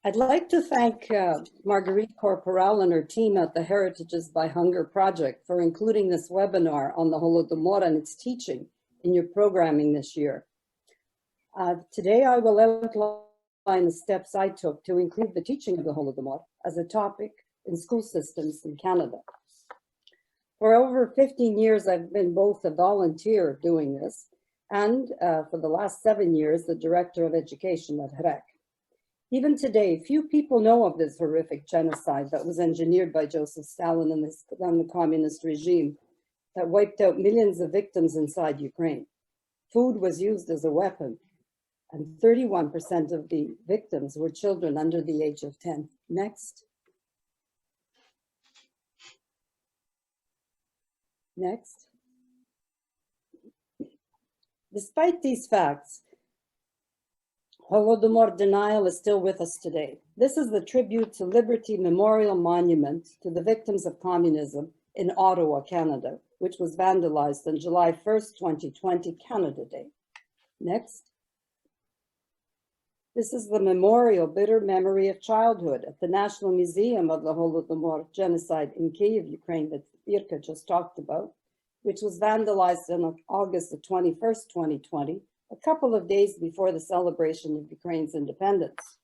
I'd like to thank Marguerite Corporal and her team at the Heritages by Hunger project for including this webinar on the Holodomor and its teaching in your programming this year. Today I will outline the steps I took to include the teaching of the Holodomor as a topic in school systems in Canada. For over 15 years, I've been both a volunteer doing this and for the last 7 years, the Director of Education at HREC. Even today, few people know of this horrific genocide that was engineered by Joseph Stalin and the communist regime that wiped out millions of victims inside Ukraine. Food was used as a weapon, and 31% of the victims were children under the age of 10. Next. Next. Despite these facts, Holodomor denial is still with us today. This is the Tribute to Liberty Memorial Monument to the victims of communism in Ottawa, Canada, which was vandalized on July 1st, 2020, Canada Day. Next. This is the memorial Bitter Memory of Childhood at the National Museum of the Holodomor genocide in Kyiv, Ukraine, that Irka just talked about, which was vandalized on August the 21st, 2020, a couple of days before the celebration of Ukraine's independence.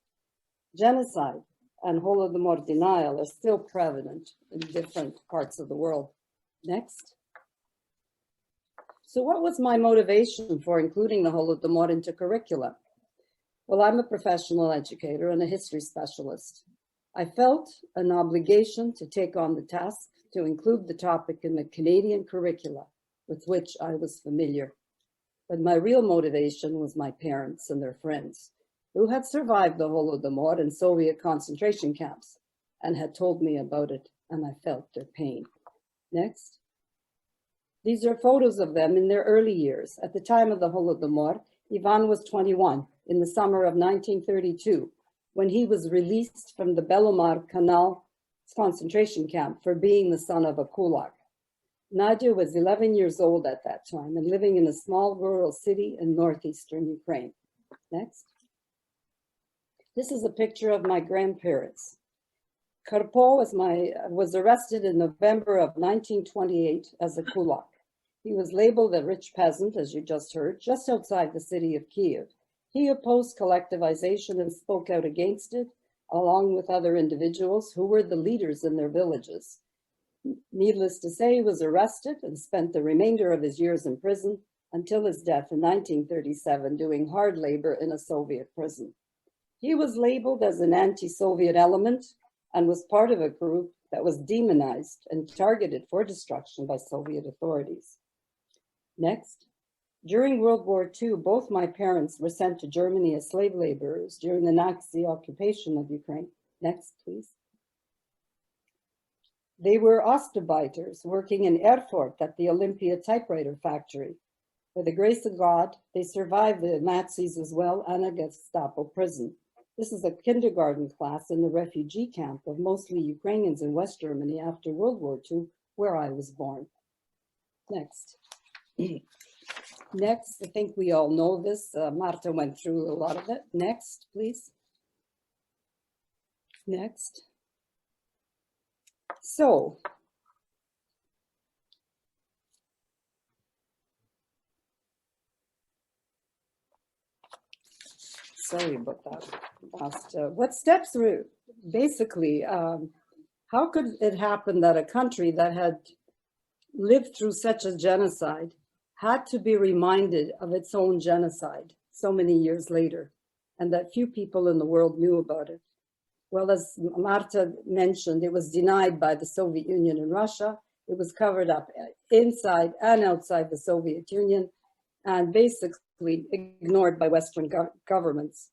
Genocide and Holodomor denial are still prevalent in different parts of the world. Next. So what was my motivation for including the Holodomor into curricula? Well, I'm a professional educator and a history specialist. I felt an obligation to take on the task to include the topic in the Canadian curricula with which I was familiar. But my real motivation was my parents and their friends who had survived the Holodomor in Soviet concentration camps and had told me about it, and I felt their pain. Next. These are photos of them in their early years. At the time of the Holodomor, Ivan was 21 in the summer of 1932 when he was released from the Belomar Canal concentration camp for being the son of a kulak. Nadia was 11 years old at that time and living in a small rural city in northeastern Ukraine. Next. This is a picture of my grandparents. Karpo was arrested in November of 1928 as a kulak. He was labeled a rich peasant, as you just heard, just outside the city of Kyiv. He opposed collectivization and spoke out against it, along with other individuals who were the leaders in their villages. Needless to say, he was arrested and spent the remainder of his years in prison until his death in 1937, doing hard labor in a Soviet prison. He was labeled as an anti-Soviet element and was part of a group that was demonized and targeted for destruction by Soviet authorities. Next. During World War II, both my parents were sent to Germany as slave laborers during the Nazi occupation of Ukraine. Next, please. They were Ostarbeiters working in Erfurt at the Olympia typewriter factory. By the grace of God, they survived the Nazis as well and a Gestapo prison. This is a kindergarten class in the refugee camp of mostly Ukrainians in West Germany after World War II, where I was born. Next. Next, I think we all know this. Marta went through a lot of it. Next, please. Next. So, sorry about that. What steps were basically, how could it happen that a country that had lived through such a genocide had to be reminded of its own genocide so many years later, and that few people in the world knew about it? Well, as Marta mentioned, it was denied by the Soviet Union and Russia. It was covered up inside and outside the Soviet Union and basically ignored by Western governments.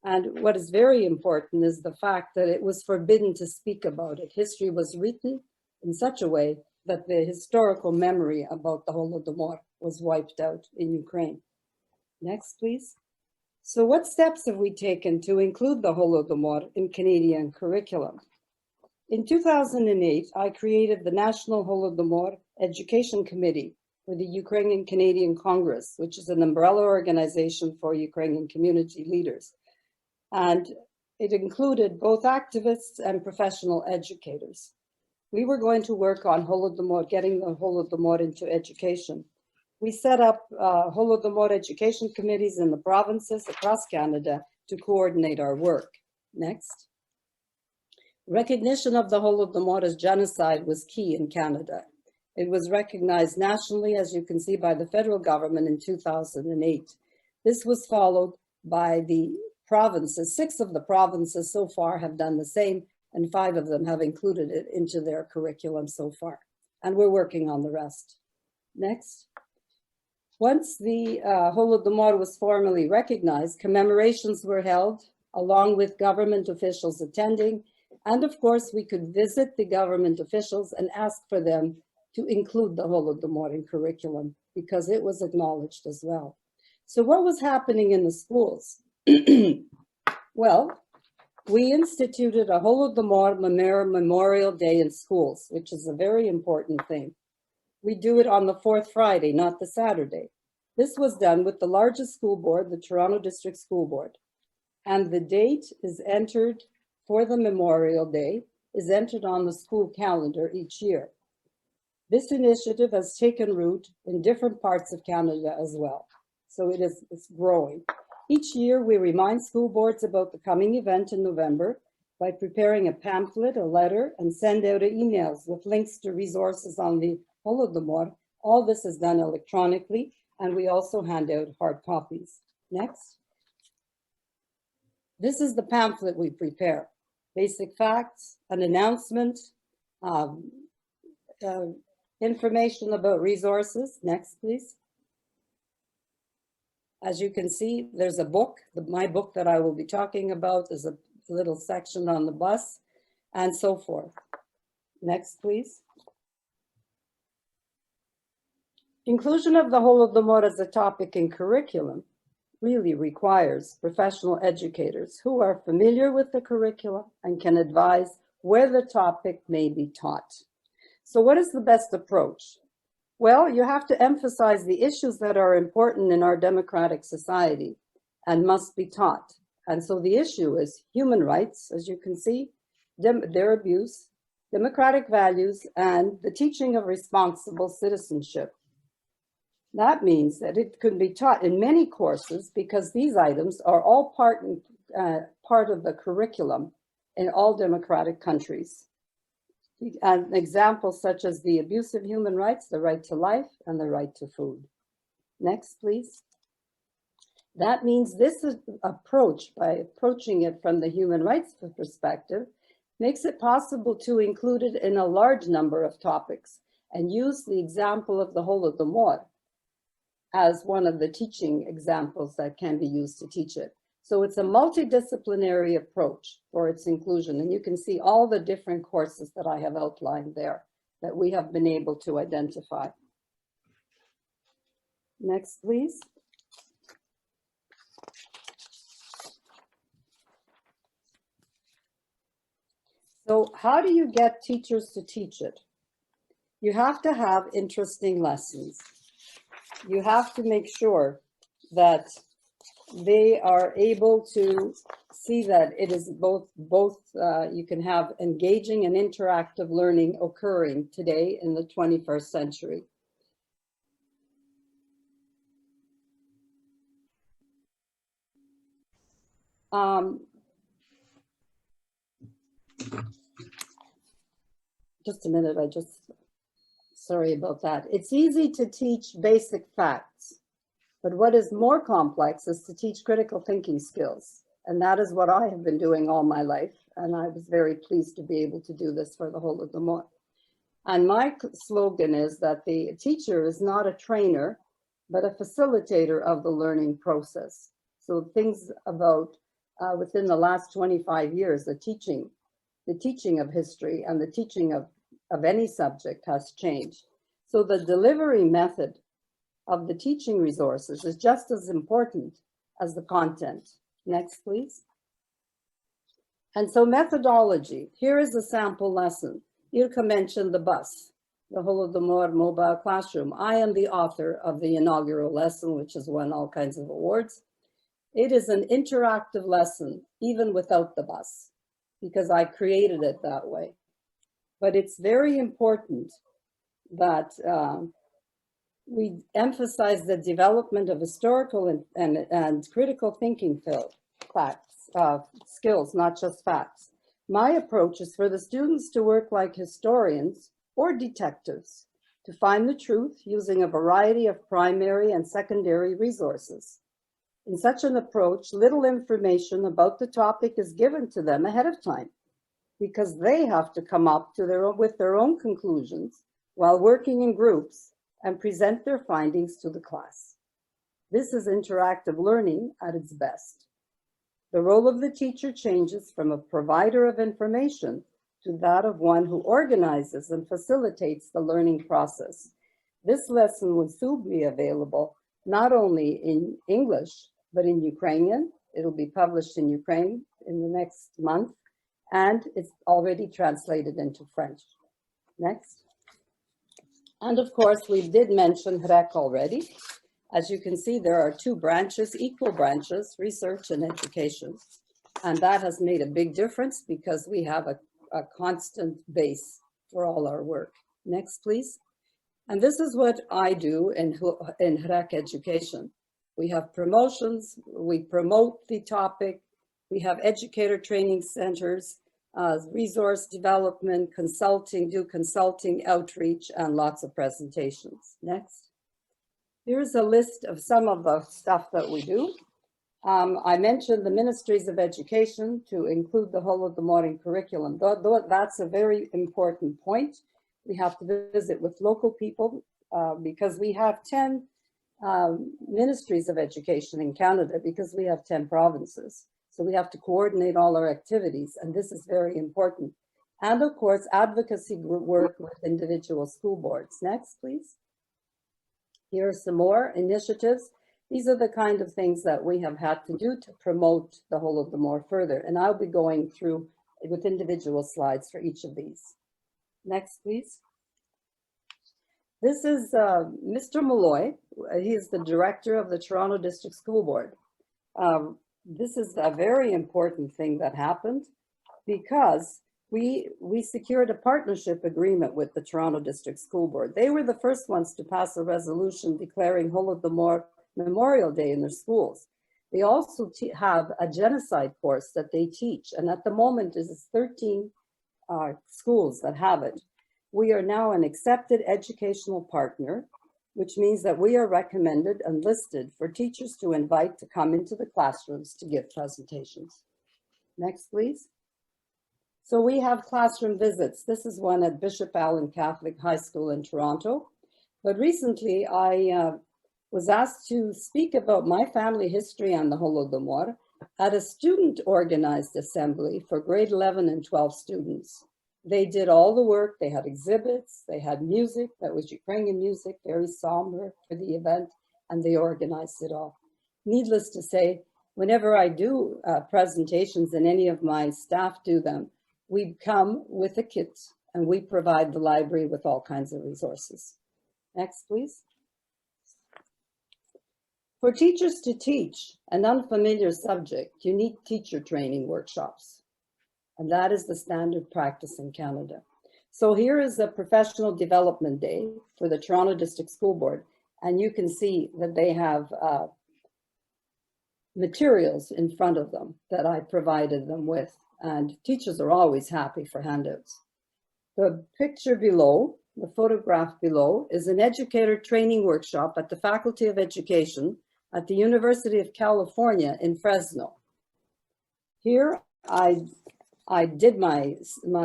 And what is very important is the fact that it was forbidden to speak about it. History was written in such a way that the historical memory about the Holodomor was wiped out in Ukraine. Next, please. So what steps have we taken to include the Holodomor in Canadian curriculum? In 2008, I created the National Holodomor Education Committee for the Ukrainian Canadian Congress, which is an umbrella organization for Ukrainian community leaders. And It included both activists and professional educators. We were going to work on Holodomor, getting the Holodomor into education. We set up Holodomor education committees in the provinces across Canada to coordinate our work. Next. Recognition of the Holodomor as genocide was key in Canada. It was recognized nationally, as you can see, by the federal government in 2008. This was followed by the provinces. 6 of the provinces so far have done the same, and 5 of them have included it into their curriculum so far. And we're working on the rest. Next. Once the Holodomor was formally recognized, commemorations were held along with government officials attending. And of course, we could visit the government officials and ask for them to include the Holodomor in curriculum because it was acknowledged as well. So what was happening in the schools? Well, we instituted a Holodomor Memorial Day in schools, which is a very important thing. We do it on the 4th Friday, not the Saturday. This was done with the largest school board, the Toronto District School Board. And the date is entered for the Memorial Day, is entered on the school calendar each year. This initiative has taken root in different parts of Canada as well. So it's growing. Each year, we remind school boards about the coming event in November by preparing a pamphlet, a letter, and send out emails with links to resources on the Holodomor. All this is done electronically, and we also hand out hard copies. Next. This is the pamphlet we prepare. Basic facts, an announcement, information about resources. Next, please. As you can see, there's a book, my book that I will be talking about. There's a little section on the bus and so forth. Next, please. Inclusion of the Holodomor as a topic in curriculum really requires professional educators who are familiar with the curricula and can advise where the topic may be taught. So what is the best approach? Well, you have to emphasize the issues that are important in our democratic society and must be taught. And so the issue is human rights, as you can see, their abuse, democratic values, and the teaching of responsible citizenship. That means that it could be taught in many courses because these items are all part of the curriculum in all democratic countries. And examples such as the abuse of human rights, the right to life, and the right to food. Next, please. That means this approach, by approaching it from the human rights perspective, makes it possible to include it in a large number of topics and use the example of the Holodomor as one of the teaching examples that can be used to teach it. So it's a multidisciplinary approach for its inclusion. And you can see all the different courses that I have outlined there that we have been able to identify. Next, please. So how do you get teachers to teach it? You have to have interesting lessons. You have to make sure that they are able to see that it is both you can have engaging and interactive learning occurring today in the 21st century. Just a minute, sorry about that. It's easy to teach basic facts. But what is more complex is to teach critical thinking skills. And that is what I have been doing all my life. And I was very pleased to be able to do this for the Holodomor. And my slogan is that the teacher is not a trainer, but a facilitator of the learning process. So things about within the last 25 years, the teaching of history and the teaching of any subject has changed. So the delivery method of the teaching resources is just as important as the content. Next, please. And so methodology, here is a sample lesson. Ilka mentioned the bus, the Holodomor mobile classroom. I am the author of the inaugural lesson, which has won all kinds of awards. It is an interactive lesson, even without the bus, because I created it that way. But it's very important that we emphasize the development of historical and critical thinking skills, not just facts. My approach is for the students to work like historians or detectives to find the truth using a variety of primary and secondary resources. In such an approach, little information about the topic is given to them ahead of time because they have to come up to with their own conclusions while working in groups and present their findings to the class. This is interactive learning at its best. The role of the teacher changes from a provider of information to that of one who organizes and facilitates the learning process. This lesson will soon be available not only in English, but in Ukrainian. It'll be published in Ukraine in the next month, and it's already translated into French. Next. And of course, we did mention HREC already. As you can see, there are two branches, equal branches, research and education. And that has made a big difference because we have a constant base for all our work. Next, please. And this is what I do in HREC education. We have promotions, we promote the topic, we have educator training centers, resource development, consulting, do consulting, outreach, and lots of presentations. Next. Here's a list of some of the stuff that we do. I mentioned the ministries of education to include the Holodomor curriculum. That's a very important point. We have to visit with local people because we have 10 ministries of education in Canada because we have 10 provinces. So we have to coordinate all our activities, and this is very important. And of course, advocacy work with individual school boards. Next, please. Here are some more initiatives. These are the kind of things that we have had to do to promote the Holodomor further, and I'll be going through with individual slides for each of these. Next, please. This is Mr. Malloy. He is the director of the Toronto District School Board. This is a very important thing that happened because we secured a partnership agreement with the Toronto District School Board. They were the first ones to pass a resolution declaring Holodomor Memorial Day in their schools. They also have a genocide course that they teach, and at the moment there's 13 schools that have it. We are now an accepted educational partner, which means that we are recommended and listed for teachers to invite to come into the classrooms to give presentations. Next, please. So we have classroom visits. This is one at Bishop Allen Catholic High School in Toronto. But recently I was asked to speak about my family history on the Holodomor at a student-organized assembly for grade 11 and 12 students. They did all the work. They had exhibits, they had music that was Ukrainian music, very somber for the event, and they organized it all. Needless to say, whenever I do presentations and any of my staff do them, we come with a kit and we provide the library with all kinds of resources. Next, please. For teachers to teach an unfamiliar subject, you need teacher training workshops. And that is the standard practice in Canada. So here is a professional development day for the Toronto District School Board. And you can see that they have materials in front of them that I provided them with. And teachers are always happy for handouts. The picture below, the photograph below, is an educator training workshop at the Faculty of Education at the University of California in Fresno. Here I did my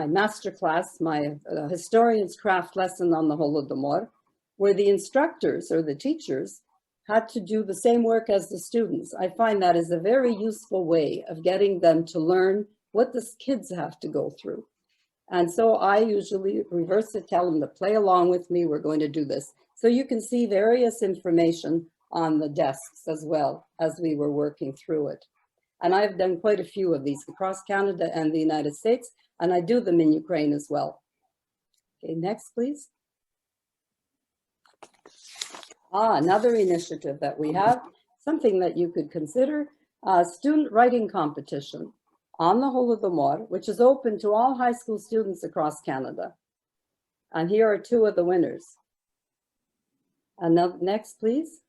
master class, my historian's craft lesson on the Holodomor, where the instructors or the teachers had to do the same work as the students. I find that is a very useful way of getting them to learn what the kids have to go through. And so I usually reverse it, tell them to play along with me, we're going to do this. So you can see various information on the desks as well as we were working through it. And I've done quite a few of these across Canada and the United States, and I do them in Ukraine as well. Okay, next, please. Another initiative that we have, something that you could consider. a student writing competition on the Holodomor, which is open to all high school students across Canada. And here are two of the winners. And now, next, please.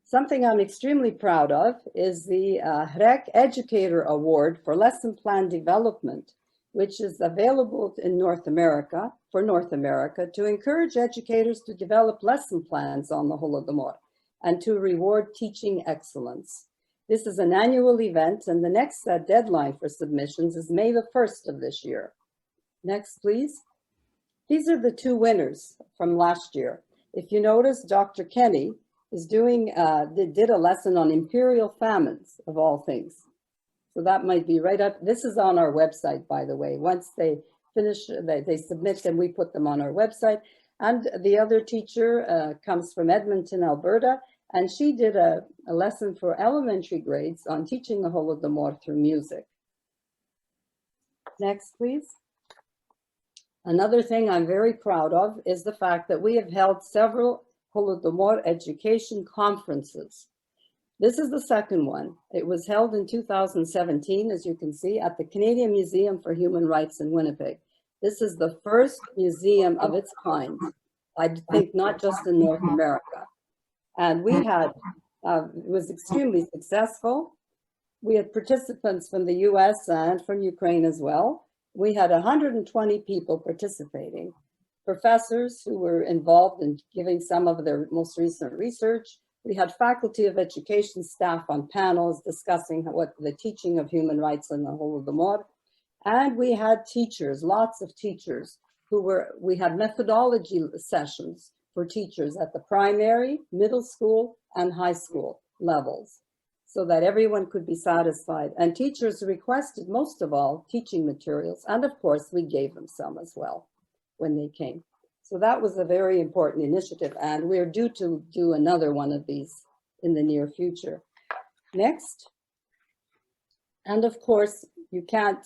Something I'm extremely proud of is the HREC Educator Award for Lesson Plan Development, which is available in North America, to encourage educators to develop lesson plans on the Holodomor and to reward teaching excellence. This is an annual event, and the next deadline for submissions is May the 1st of this year. Next, please. These are the two winners from last year. If you notice, Dr. Kenny is did a lesson on imperial famines, of all things. So that might be right up. This is on our website, by the way. Once they finish, they submit them, we put them on our website. And the other teacher comes from Edmonton, Alberta, and she did a lesson for elementary grades on teaching the Holodomor through music. Next, please. Another thing I'm very proud of is the fact that we have held several Holodomor education conferences. This is the second one. It was held in 2017, as you can see, at the Canadian Museum for Human Rights in Winnipeg. This is the first museum of its kind, I think, not just in North America. And we had, it was extremely successful. We had participants from the US and from Ukraine as well. We had 120 people participating. Professors who were involved in giving some of their most recent research. We had faculty of education staff on panels discussing what the teaching of human rights in the Holodomor. And we had teachers, lots of teachers we had methodology sessions for teachers at the primary, middle school, and high school levels so that everyone could be satisfied. And teachers requested, most of all, teaching materials. And of course, we gave them some as well when they came. So that was a very important initiative, and we're due to do another one of these in the near future. Next. And of course, you can't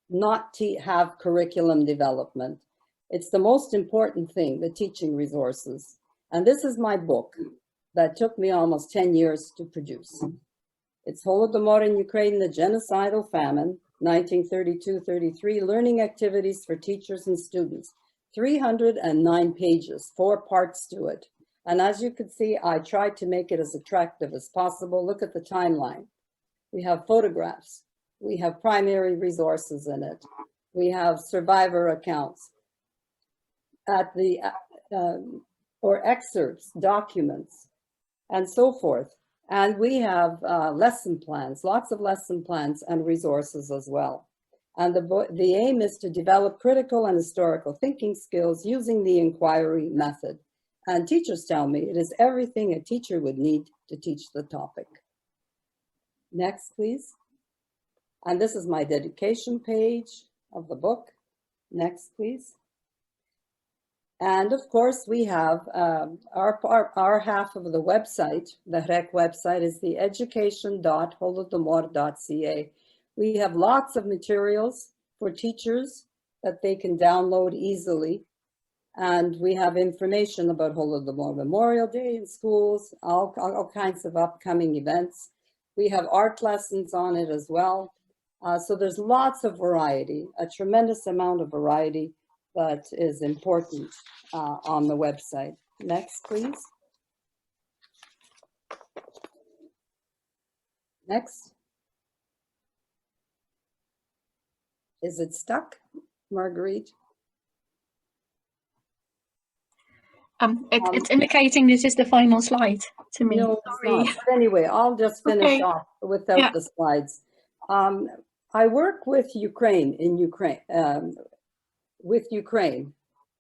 not have curriculum development. It's the most important thing, the teaching resources. And this is my book that took me almost 10 years to produce. It's Holodomor in Ukraine, the Genocidal Famine, 1932-33, Learning Activities for Teachers and Students. 309 pages, 4 parts to it. And as you can see, I tried to make it as attractive as possible. Look at the timeline. We have photographs. We have primary resources in it. We have survivor accounts or excerpts, documents, and so forth. And we have lesson plans, lots of lesson plans and resources as well. And the aim is to develop critical and historical thinking skills using the inquiry method. And teachers tell me it is everything a teacher would need to teach the topic. Next, please. And this is my dedication page of the book. Next, please. And of course, we have our half of the website, the HREC website, is the education.holodomor.ca. We have lots of materials for teachers that they can download easily. And we have information about Holodomor Memorial Day in schools, all kinds of upcoming events. We have art lessons on it as well. So there's lots of variety, a tremendous amount of variety that is important on the website. Next, please. Next. Is it stuck, Marguerite? It's indicating this is the final slide to me. No, it's not. But anyway, I'll just finish off without the slides. I work with Ukraine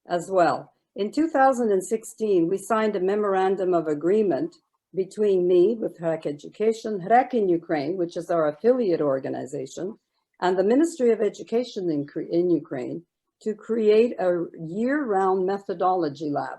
as well. In 2016, we signed a memorandum of agreement between me with HREC Education, HREC in Ukraine, which is our affiliate organization, and the Ministry of Education in Ukraine to create a year-round methodology lab.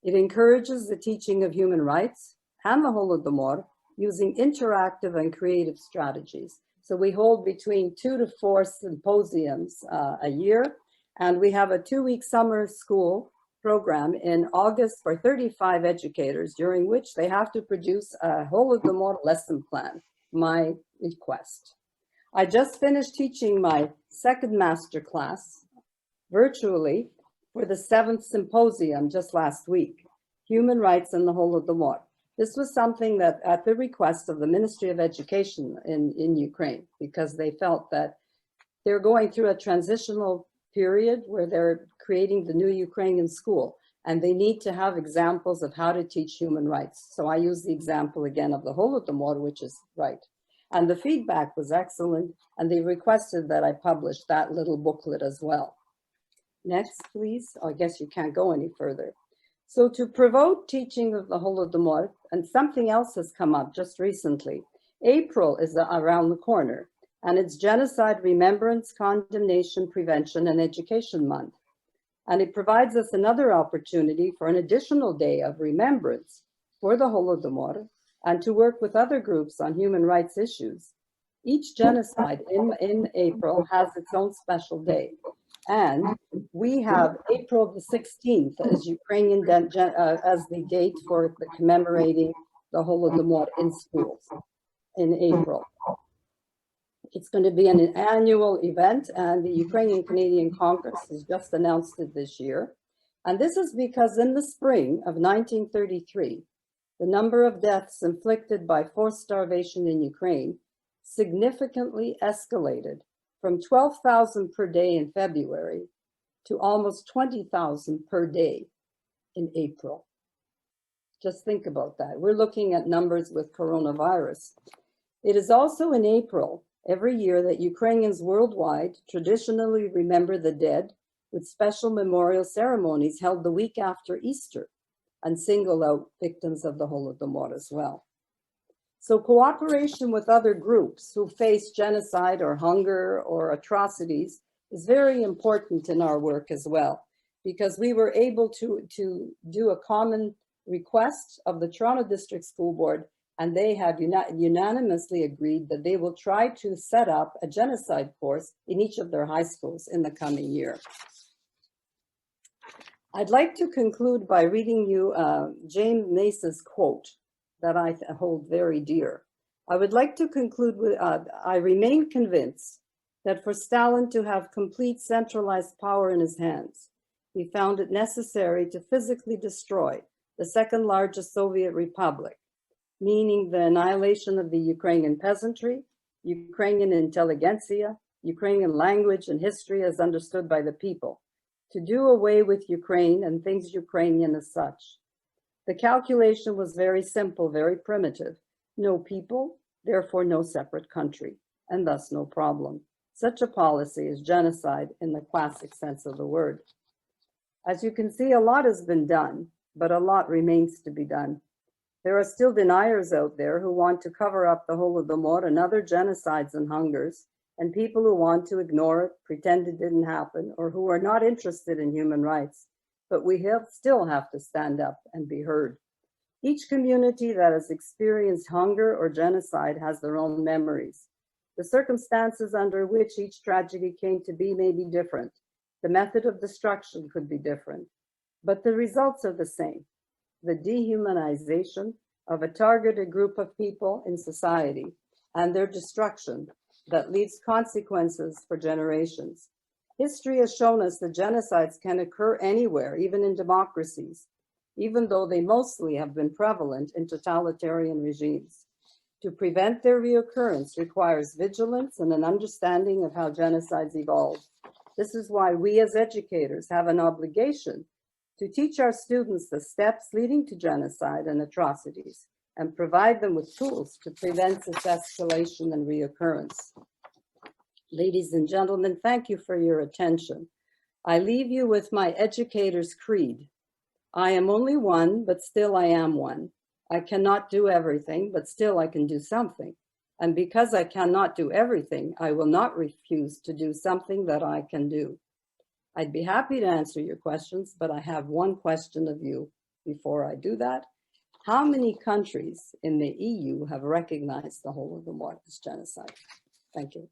It encourages the teaching of human rights and the Holodomor using interactive and creative strategies. So we hold between 2 to 4 symposiums a year, and we have a 2-week summer school program in August for 35 educators, during which they have to produce a Holodomor lesson plan, my request. I just finished teaching my second master class virtually for the 7th symposium just last week, Human Rights in the Holodomor. This was something that at the request of the Ministry of Education in Ukraine, because they felt that they're going through a transitional period where they're creating the new Ukrainian school, and they need to have examples of how to teach human rights. So I use the example again of the Holodomor, which is right. And the feedback was excellent, and they requested that I publish that little booklet as well. Next, please. Oh, I guess you can't go any further. So to promote teaching of the Holodomor, and something else has come up just recently. April is around the corner, and it's Genocide Remembrance, Condemnation, Prevention, and Education Month. And it provides us another opportunity for an additional day of remembrance for the Holodomor and to work with other groups on human rights issues. Each genocide in April has its own special day. And we have April the 16th as Ukrainian as the date for the commemorating the Holodomor in schools in April. It's going to be an annual event, and the Ukrainian Canadian Congress has just announced it this year. And this is because in the spring of 1933, the number of deaths inflicted by forced starvation in Ukraine significantly escalated from 12,000 per day in February to almost 20,000 per day in April. Just think about that. We're looking at numbers with coronavirus. It is also in April every year that Ukrainians worldwide traditionally remember the dead with special memorial ceremonies held the week after Easter and single out victims of the Holodomor as well. So cooperation with other groups who face genocide or hunger or atrocities is very important in our work as well, because we were able to do a common request of the Toronto District School Board, and they have unanimously agreed that they will try to set up a genocide course in each of their high schools in the coming year. I'd like to conclude by reading you James Mace's quote that I hold very dear. I would like to conclude with, I remain convinced that for Stalin to have complete centralized power in his hands, he found it necessary to physically destroy the second largest Soviet republic, meaning the annihilation of the Ukrainian peasantry, Ukrainian intelligentsia, Ukrainian language and history as understood by the people, to do away with Ukraine and things Ukrainian as such. The calculation was very simple, very primitive. No people, therefore no separate country, and thus no problem. Such a policy is genocide in the classic sense of the word. As you can see, a lot has been done, but a lot remains to be done. There are still deniers out there who want to cover up the Holodomor and other genocides and hungers, and people who want to ignore it, pretend it didn't happen, or who are not interested in human rights. But we still have to stand up and be heard. Each community that has experienced hunger or genocide has their own memories. The circumstances under which each tragedy came to be may be different. The method of destruction could be different, but the results are the same. The dehumanization of a targeted group of people in society and their destruction that leaves consequences for generations. History has shown us that genocides can occur anywhere, even in democracies, even though they mostly have been prevalent in totalitarian regimes. To prevent their reoccurrence requires vigilance and an understanding of how genocides evolve. This is why we as educators have an obligation to teach our students the steps leading to genocide and atrocities and provide them with tools to prevent its escalation and reoccurrence. Ladies and gentlemen, thank you for your attention. I leave you with my educator's creed. I am only one, but still I am one. I cannot do everything, but still I can do something. And because I cannot do everything, I will not refuse to do something that I can do. I'd be happy to answer your questions, but I have one question of you before I do that. How many countries in the EU have recognized the Holodomor as genocide? Thank you.